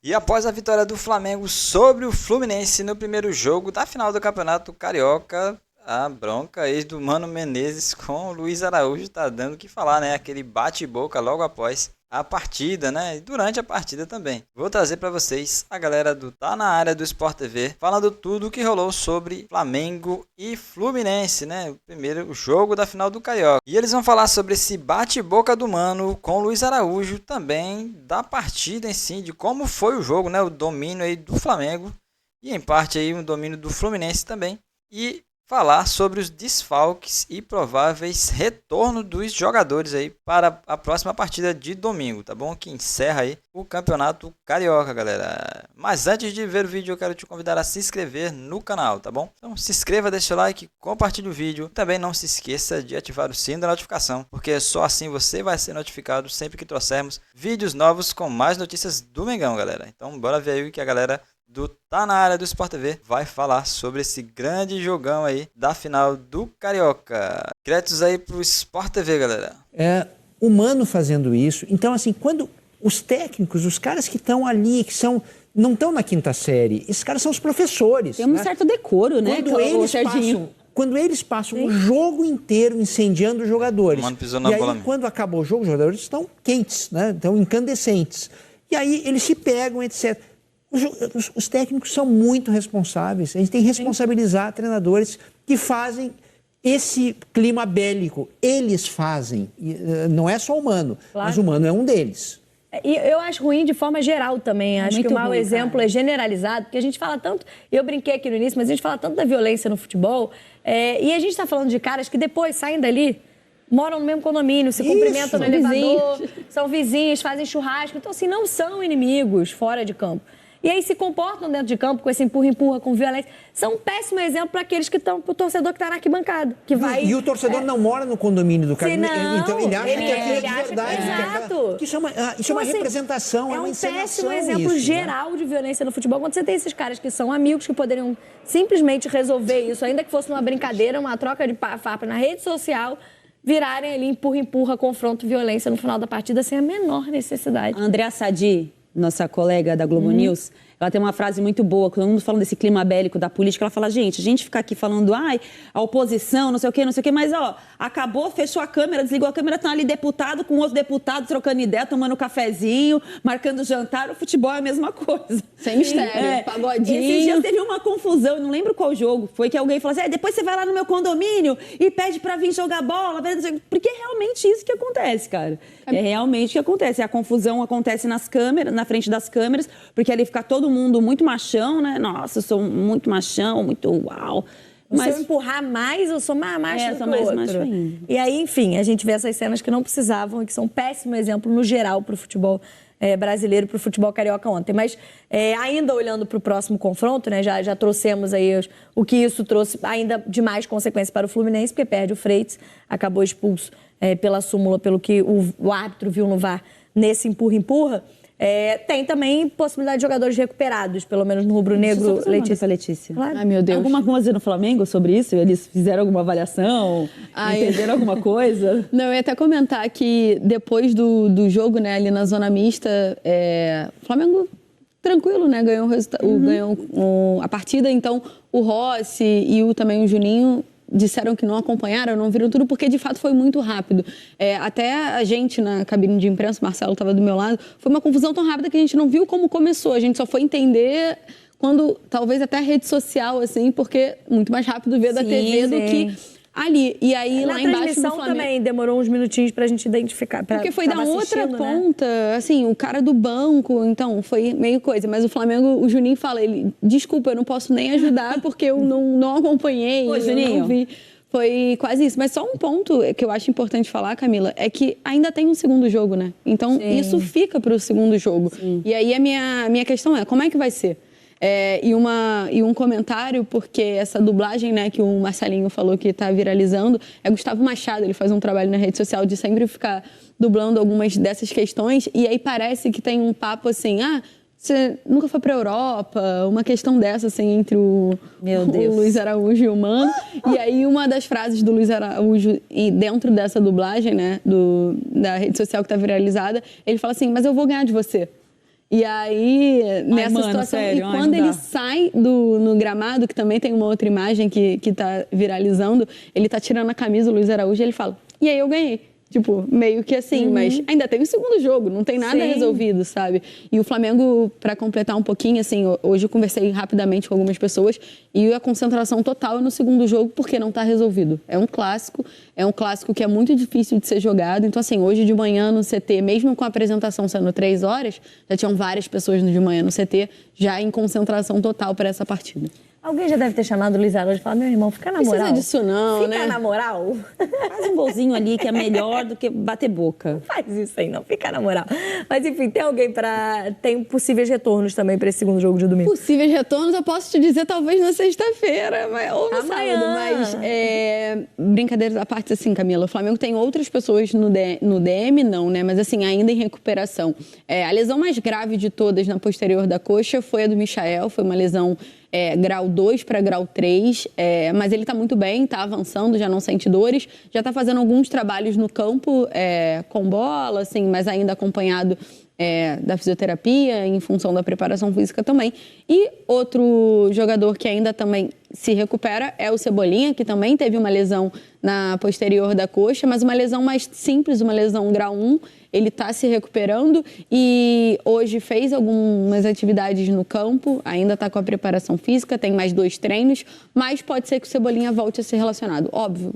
E após a vitória do Flamengo sobre o Fluminense no primeiro jogo da final do Campeonato Carioca, a bronca ex do Mano Menezes com o Luiz Araújo tá dando o que falar, né? Aquele bate-boca logo após a partida, né? E durante a partida também. Vou trazer para vocês a galera do Tá Na Área do Sport TV, falando tudo o que rolou sobre Flamengo e Fluminense, né? O primeiro jogo da final do Carioca. E eles vão falar sobre esse bate-boca do Mano com o Luiz Araújo, também da partida em si, de como foi o jogo, né? O domínio aí do Flamengo e em parte aí um domínio do Fluminense também. E falar sobre os desfalques e prováveis retorno dos jogadores aí para a próxima partida de domingo, tá bom? Que encerra aí o Campeonato Carioca, galera. Mas antes de ver o vídeo, eu quero te convidar a se inscrever no canal, tá bom? Então se inscreva, deixa o like, compartilhe o vídeo. Também não se esqueça de ativar o sino da notificação, porque só assim você vai ser notificado sempre que trouxermos vídeos novos com mais notícias do Mengão, galera. Então bora ver aí o que a galera do Tá Na Área do Sport TV vai falar sobre esse grande jogão aí da final do Carioca. Créditos aí pro Sport TV, galera. É humano fazendo isso. Então, assim, quando os técnicos, os caras que estão ali, não estão na quinta série, esses caras são os professores. Tem um certo decoro, né? Quando eles passam o jogo inteiro incendiando os jogadores. Mano, pisou na bola aí, quando acaba o jogo, os jogadores estão quentes, né? Estão incandescentes. E aí eles se pegam, etc. Os técnicos são muito responsáveis. A gente tem que responsabilizar treinadores que fazem esse clima bélico. Eles fazem. Não é só humano, mas o humano é um deles. E eu acho ruim de forma geral também. Acho que o mau exemplo é generalizado, porque a gente fala tanto... Eu brinquei aqui no início, mas a gente fala tanto da violência no futebol. E a gente está falando de caras que depois saem dali, moram no mesmo condomínio, se cumprimentam no elevador, são vizinhos, fazem churrasco. Então, assim, não são inimigos fora de campo. E aí se comportam dentro de campo com esse empurra-empurra, com violência. São um péssimo exemplo para aqueles que estão, para o torcedor que está na arquibancada. Que vai, e o torcedor não mora no condomínio do cara. Então ele acha que aquilo é de acha verdade. Exato. Isso é uma representação, é uma encenação. É um péssimo exemplo geral de violência no futebol. Quando você tem esses caras que são amigos, que poderiam simplesmente resolver isso, ainda que fosse uma brincadeira, uma troca de farpa na rede social, virarem ali empurra-empurra, confronto, violência no final da partida sem a menor necessidade. Andréa Sadi, nossa colega da Globo News, ela tem uma frase muito boa, todo mundo falando desse clima bélico da política, ela fala, gente, a gente fica aqui falando, a oposição, não sei o quê, mas, acabou, fechou a câmera, desligou a câmera, estão ali deputado com outro deputado, trocando ideia, tomando um cafezinho, marcando jantar, o futebol é a mesma coisa. Sem mistério, pagodinho. Esses dias teve uma confusão, eu não lembro qual jogo, foi que alguém falou assim, depois você vai lá no meu condomínio e pede pra vir jogar bola, porque é realmente isso que acontece, cara. É realmente o que acontece, a confusão acontece nas câmeras, na frente das câmeras, porque ali fica todo mundo muito machão, né? Nossa, eu sou muito machão, muito uau. Mas se eu empurrar mais, eu sou mais macho do que o outro. Macho ainda. E aí, enfim, a gente vê essas cenas que não precisavam e que são um péssimo exemplo no geral para o futebol brasileiro, para o futebol carioca ontem. Mas ainda olhando para o próximo confronto, né? Já trouxemos aí o que isso trouxe ainda de mais consequência para o Fluminense, porque perde o Freitas, acabou expulso pela súmula, pelo que o árbitro viu no VAR nesse empurra-empurra. Tem também possibilidade de jogadores recuperados, pelo menos no rubro-negro, Letícia. Claro. Ai, meu Deus. Alguma coisa no Flamengo sobre isso? Eles fizeram alguma avaliação? Entenderam alguma coisa? Não, eu ia até comentar que depois do jogo, né, ali na zona mista, o Flamengo tranquilo, né, ganhou a partida, então o Rossi e também o Juninho disseram que não acompanharam, não viram tudo, porque de fato foi muito rápido. Até a gente na cabine de imprensa, o Marcelo estava do meu lado, foi uma confusão tão rápida que a gente não viu como começou. A gente só foi entender quando, talvez até a rede social, assim, porque muito mais rápido ver da TV do que ali. E aí lá embaixo no Flamengo também demorou uns minutinhos pra gente identificar. Porque foi da outra ponta, assim, o cara do banco, então foi meio coisa. Mas o Flamengo, o Juninho fala, desculpa, eu não posso nem ajudar porque eu não acompanhei, eu não vi. Foi quase isso. Mas só um ponto que eu acho importante falar, Camila, é que ainda tem um segundo jogo, né? Então isso fica pro segundo jogo. Sim. E aí a minha questão é, como é que vai ser? E um comentário, porque essa dublagem, né, que o Marcelinho falou que está viralizando, é Gustavo Machado. Ele faz um trabalho na rede social de sempre ficar dublando algumas dessas questões. E aí parece que tem um papo assim, você nunca foi para a Europa? Uma questão dessa, assim, entre o Luiz Araújo e o Mano. E aí uma das frases do Luiz Araújo, e dentro dessa dublagem, né, da rede social que está viralizada, ele fala assim, mas eu vou ganhar de você. E aí, nessa situação, sério, e quando ele sai no gramado, que também tem uma outra imagem que tá viralizando, ele tá tirando a camisa, o Luiz Araújo, e ele fala, e aí eu ganhei. Tipo, meio que assim, mas ainda tem o segundo jogo, não tem nada resolvido, sabe? E o Flamengo, para completar um pouquinho, assim, hoje eu conversei rapidamente com algumas pessoas e a concentração total é no segundo jogo porque não tá resolvido. É um clássico que é muito difícil de ser jogado. Então, assim, hoje de manhã no CT, mesmo com a apresentação sendo 3 horas, já tinham várias pessoas de manhã no CT já em concentração total para essa partida. Alguém já deve ter chamado o Luiz Araújo e falado, meu irmão, fica na moral. Precisa disso não, fica na moral. Faz um golzinho ali que é melhor do que bater boca. Não faz isso aí não, fica na moral. Mas enfim, tem alguém tem possíveis retornos também para esse segundo jogo de domingo? Possíveis retornos eu posso te dizer talvez na sexta-feira ou no sábado, mas brincadeiras à parte assim, Camila, o Flamengo tem outras pessoas no DM não, né, mas assim, ainda em recuperação. A lesão mais grave de todas na posterior da coxa foi a do Michael, foi uma lesão grau 2 para grau 3, mas ele está muito bem, está avançando, já não sente dores, já está fazendo alguns trabalhos no campo com bola, assim, mas ainda acompanhado da fisioterapia, em função da preparação física também. E outro jogador que ainda também se recupera é o Cebolinha, que também teve uma lesão na posterior da coxa, mas uma lesão mais simples, uma lesão grau 1, ele está se recuperando e hoje fez algumas atividades no campo, ainda está com a preparação física, tem mais 2 treinos, mas pode ser que o Cebolinha volte a ser relacionado. Óbvio,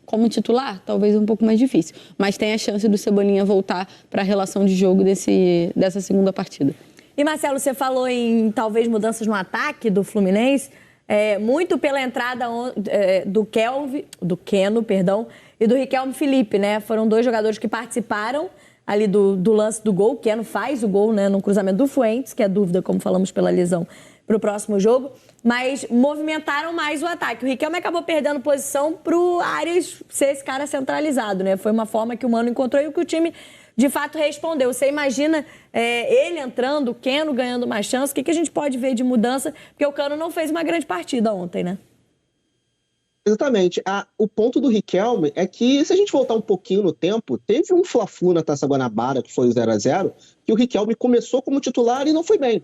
como titular, talvez um pouco mais difícil, mas tem a chance do Cebolinha voltar para a relação de jogo dessa segunda partida. E Marcelo, você falou em talvez mudanças no ataque do Fluminense, muito pela entrada do Keno, e do Riquelme Felipe, né? Foram 2 jogadores que participaram ali do lance do gol. O Keno faz o gol, né, no cruzamento do Fuentes, que é dúvida, como falamos, pela lesão para o próximo jogo, mas movimentaram mais o ataque. O Riquelme acabou perdendo posição para o Arias ser esse cara centralizado, né? Foi uma forma que o Mano encontrou e o que o time de fato respondeu. Você imagina ele entrando, o Keno ganhando mais chance, o que a gente pode ver de mudança? Porque o Cano não fez uma grande partida ontem, né? Exatamente. O ponto do Riquelme é que, se a gente voltar um pouquinho no tempo, teve um Fla-Flu na Taça Guanabara, que foi o 0-0, que o Riquelme começou como titular e não foi bem.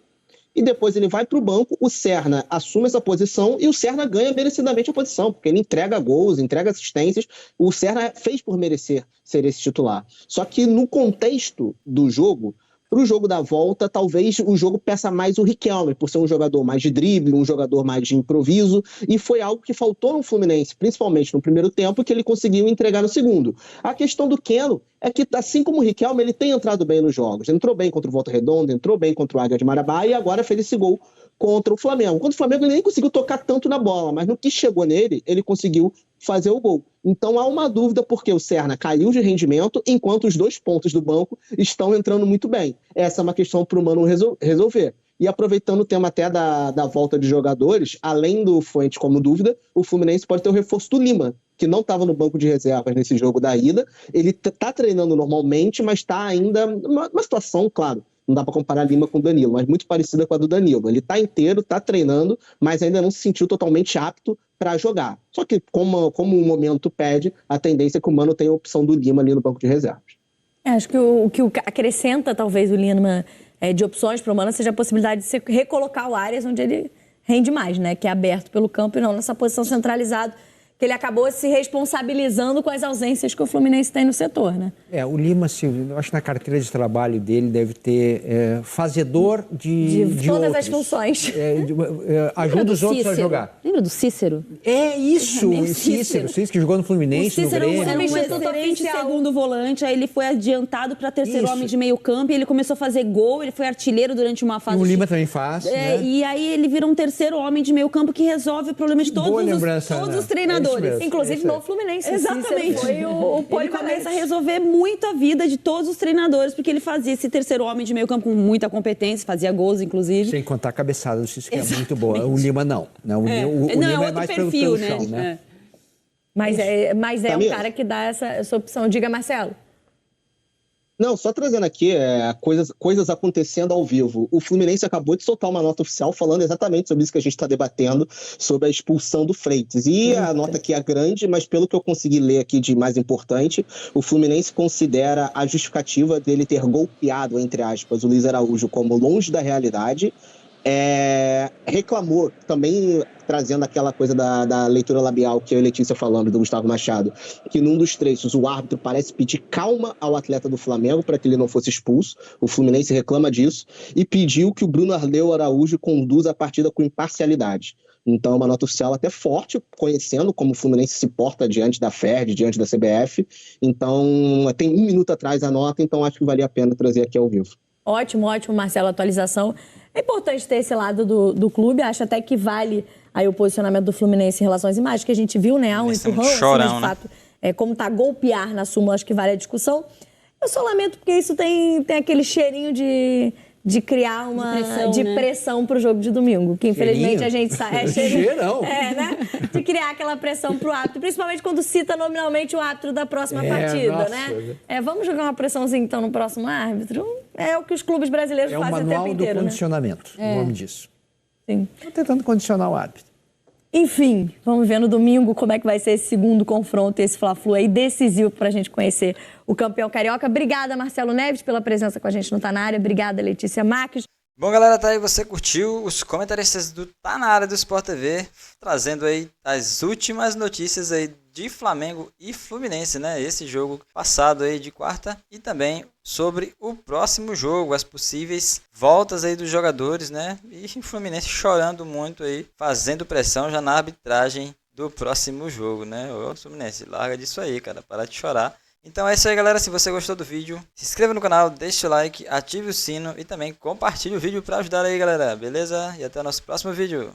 E depois ele vai para o banco, o Serna assume essa posição e o Serna ganha merecidamente a posição, porque ele entrega gols, entrega assistências. O Serna fez por merecer ser esse titular. Só que no contexto do jogo, para o jogo da volta, talvez o jogo peça mais o Riquelme, por ser um jogador mais de drible, um jogador mais de improviso, e foi algo que faltou no Fluminense, principalmente no primeiro tempo, que ele conseguiu entregar no segundo. A questão do Keno é que, assim como o Riquelme, ele tem entrado bem nos jogos. Entrou bem contra o Volta Redonda, entrou bem contra o Águia de Marabá e agora fez esse gol contra o Flamengo. Contra o Flamengo ele nem conseguiu tocar tanto na bola, mas no que chegou nele, ele conseguiu fazer o gol. Então há uma dúvida porque o Serna caiu de rendimento, enquanto os 2 pontos do banco estão entrando muito bem. Essa é uma questão para o Mano resolver. E aproveitando o tema até da volta de jogadores, além do Fuentes como dúvida, o Fluminense pode ter o reforço do Lima, que não estava no banco de reservas nesse jogo da ida. Ele está treinando normalmente, mas está ainda numa situação, claro, não dá para comparar Lima com o Danilo, mas muito parecida com a do Danilo. Ele está inteiro, está treinando, mas ainda não se sentiu totalmente apto para jogar. Só que, como o momento pede, a tendência é que o Mano tenha a opção do Lima ali no banco de reservas. Acho que o que acrescenta, talvez, o Lima de opções para o Mano seja a possibilidade de recolocar o Arias onde ele rende mais, né? Que é aberto pelo campo e não nessa posição centralizada, que ele acabou se responsabilizando com as ausências que o Fluminense tem no setor, né? O Lima, eu acho que na carteira de trabalho dele deve ter fazedor de todas outros. as funções. Ajuda os outros a jogar. Lembra do Cícero? Isso, o Cícero que jogou no Fluminense, no Grêmio. Era um excelente segundo volante, aí ele foi adiantado para terceiro homem de meio campo e ele começou a fazer gol, ele foi artilheiro durante uma fase. E o Lima também faz, né? E aí ele vira um terceiro homem de meio campo que resolve o problema de todos os treinadores. Inclusive no Fluminense. Exatamente. Foi ele começa a resolver muito a vida de todos os treinadores, porque ele fazia esse terceiro homem de meio campo com muita competência, fazia gols, inclusive. Sem contar a cabeçada do Cícero, que é muito boa. O Lima não. O Lima é mais perfil, pelo chão, né? Mas é um cara que dá essa opção. Diga, Marcelo. Não, só trazendo aqui coisas acontecendo ao vivo. O Fluminense acabou de soltar uma nota oficial falando exatamente sobre isso que a gente está debatendo, sobre a expulsão do Freitas. E a nota aqui é grande, mas pelo que eu consegui ler aqui de mais importante, o Fluminense considera a justificativa dele ter golpeado, entre aspas, o Luiz Araújo como longe da realidade. Reclamou também, trazendo aquela coisa da leitura labial que eu e a Letícia falando, do Gustavo Machado, que num dos trechos o árbitro parece pedir calma ao atleta do Flamengo para que ele não fosse expulso. O Fluminense reclama disso e pediu que o Bruno Arleu Araújo conduza a partida com imparcialidade. Então, uma nota oficial até forte, conhecendo como o Fluminense se porta diante da FERJ, diante da CBF. Então, tem 1 minuto atrás a nota, então acho que valia a pena trazer aqui ao vivo. Ótimo, Marcelo, atualização. É importante ter esse lado do clube, acho até que vale aí o posicionamento do Fluminense em relação às imagens que a gente viu, né? Há um empurrão, chorão, de fato, como tá golpear na súmula, acho que vale a discussão. Eu só lamento porque isso tem aquele cheirinho de criar uma pressão pro jogo de domingo, que infelizmente a gente sabe. Cheirão. Né? De criar aquela pressão pro árbitro, principalmente quando cita nominalmente o árbitro da próxima partida, nossa, né? Vamos jogar uma pressãozinha então no próximo árbitro? É o que os clubes brasileiros fazem o tempo inteiro, É o manual do condicionamento, o nome disso. Sim. Estou tentando condicionar o árbitro. Enfim, vamos ver no domingo como é que vai ser esse segundo confronto, esse Fla-Flu aí decisivo para a gente conhecer o campeão carioca. Obrigada, Marcelo Neves, pela presença com a gente no Tá Na Área. Obrigada, Letícia Marques. Bom, galera, tá aí, você curtiu os comentaristas do Tá Na Área do Sport TV, trazendo aí as últimas notícias aí de Flamengo e Fluminense, né? Esse jogo passado aí de quarta e também sobre o próximo jogo, as possíveis voltas aí dos jogadores, né? E o Fluminense chorando muito aí, fazendo pressão já na arbitragem do próximo jogo, né? Ô, Fluminense, larga disso aí, cara, para de chorar. Então é isso aí, galera. Se você gostou do vídeo, se inscreva no canal, deixe o like, ative o sino e também compartilhe o vídeo para ajudar aí, galera. Beleza? E até o nosso próximo vídeo.